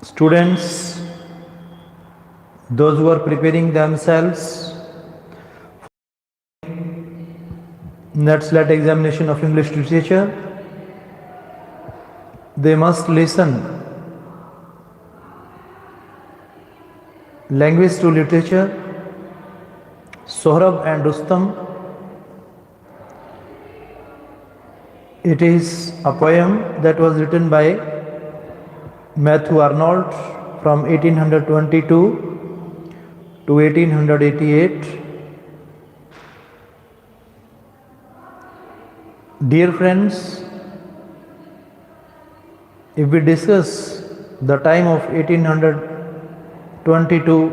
Students, those who are preparing themselves for SLAT examination of English literature, they must listen language to literature, Sohrab and Rustum. It is a poem that was written by Matthew Arnold from 1822 to 1888. Dear friends, if we discuss the time of 1822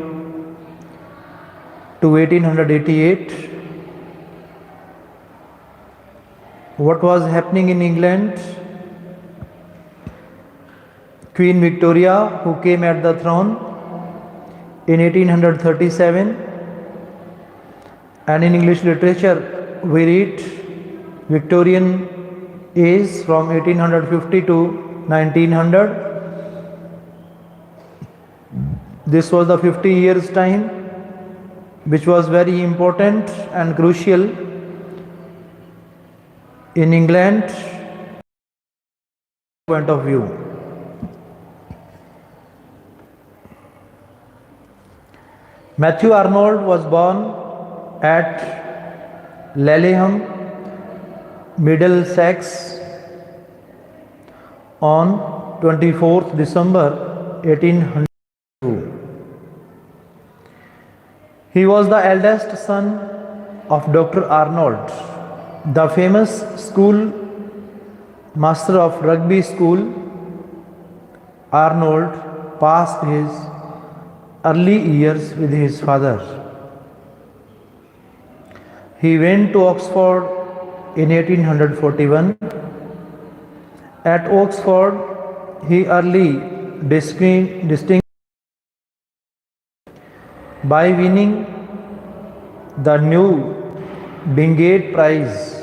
to 1888, what was happening in England? Queen Victoria, who came at the throne in 1837, and in English literature we read Victorian age from 1850 to 1900. This was the 50 years time, which was very important and crucial in England point of view. Matthew Arnold was born at Laleham, Middlesex on 24th December 1802. He was the eldest son of Dr. Arnold, the famous school master of rugby school. Arnold passed his early years with his father. He went to Oxford in 1841. At Oxford, he early distinguished by winning the new Dingate Prize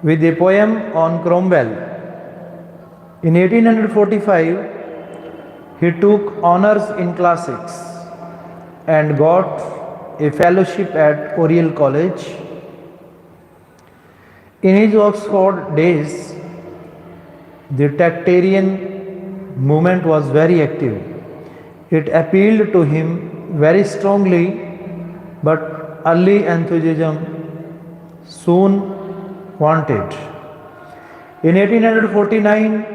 with a poem on Cromwell. In 1845, he took honors in classics and got a fellowship at Oriel College. In his Oxford days, the Tractarian movement was very active. It appealed to him very strongly, but early enthusiasm soon wanted. In 1849,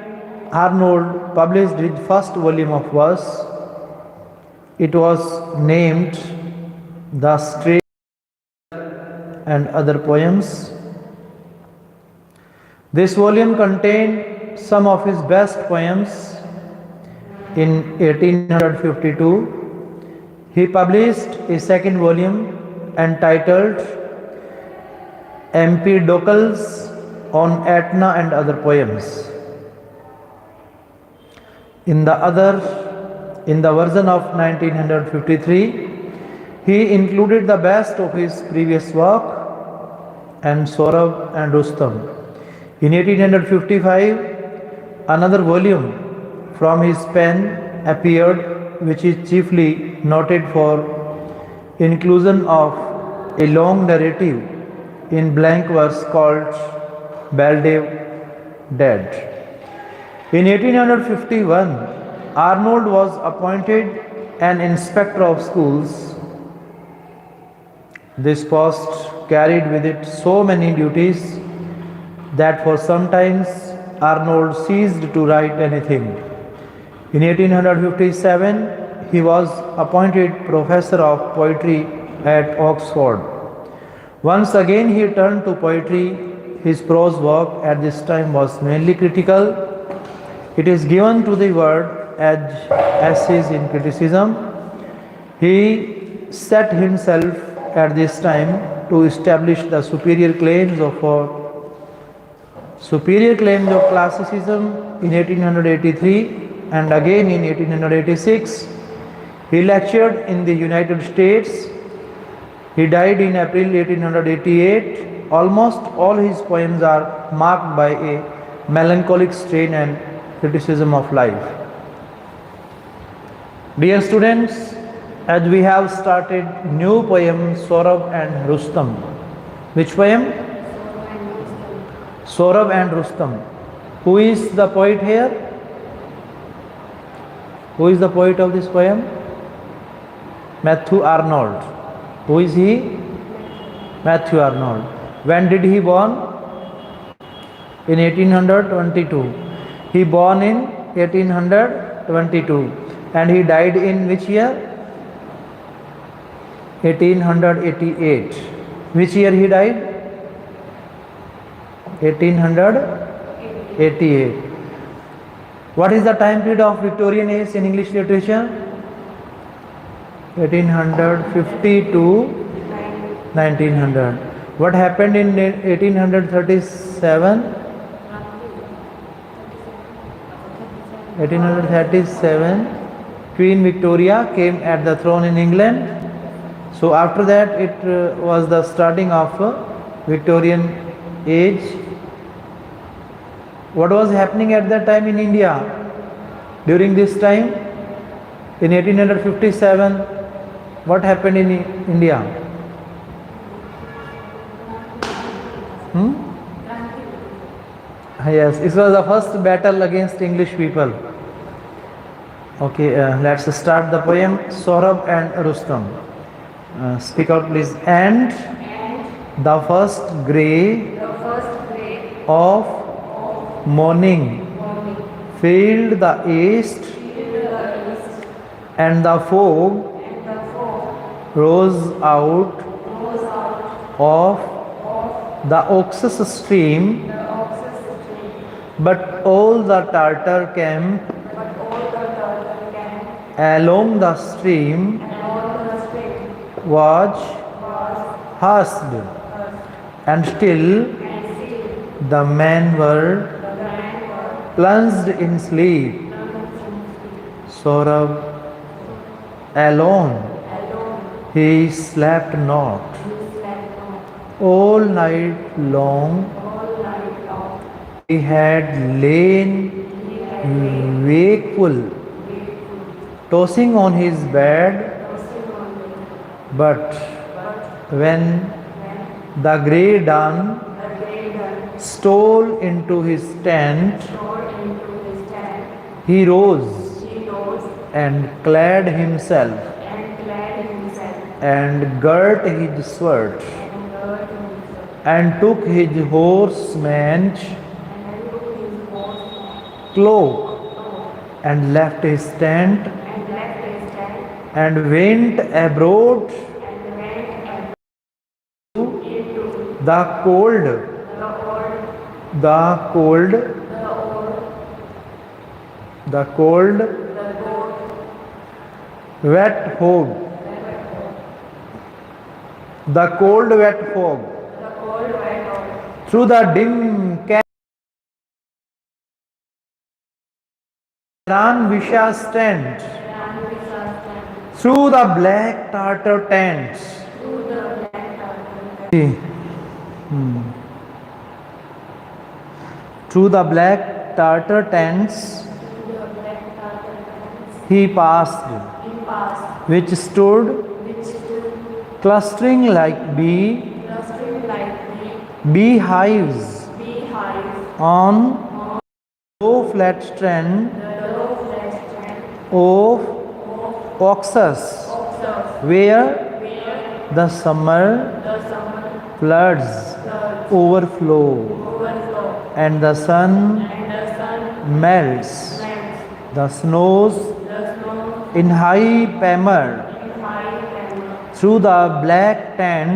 Arnold published his first volume of verse. It was named The Stray and Other Poems. This volume contained some of his best poems. In 1852, he published a second volume entitled Empedocles on Etna and Other Poems. In the version of 1953, he included the best of his previous work and Sohrab and Rustum. In 1855, another volume from his pen appeared, which is chiefly noted for inclusion of a long narrative in blank verse called Baldev Dead. In 1851, Arnold was appointed an inspector of schools. This post carried with it so many duties that for some times Arnold ceased to write anything. In 1857, he was appointed professor of poetry at Oxford. Once again he turned to poetry. His prose work at this time was mainly critical. It is given to the word as essays in criticism. He set himself at this time to establish the superior claims of classicism in 1883 and again in 1886. He lectured in the United States. He died in April 1888 Almost all his poems are marked by a melancholic strain and criticism of life. Dear students, as we have started new poem Sohrab and Rustum. Which poem? Sohrab and Rustum. Who is the poet here? Who is the poet of this poem? Matthew Arnold. Who is he? Matthew Arnold. When did he born? In 1822. He born in 1822. And he died in which year? 1888. Which year he died? 1888. What is the time period of Victorian age in English literature? 1850 to 1900. What happened in 1837? 1837, Queen Victoria came at the throne in England. So after that it was the starting of Victorian age. What was happening at that time in India? During this time, in 1857, what happened in India? Yes, it was the first battle against English people. Okay, let's start the poem Sohrab and Rustum. Speak out please. And the first grey of morning filled the east, and the fog rose out of the Oxus stream, but all the Tartar camp along the stream was hushed, and still the men were plunged in sleep. Sohrab alone, he slept not. All night long he had lain wakeful, tossing on his bed. But when the grey dawn stole into his tent, he rose and clad himself and girt his sword and took his horseman's cloak and left his tent and went abroad the cold wet fog, through the dim Visha's tent, through the black Tartar tents. Through the black Tartar tents he passed, which stood clustering like beehives on low flat strand of Oxus, where the summer floods overflow and the sun melts the snows in high hammer through the black tent.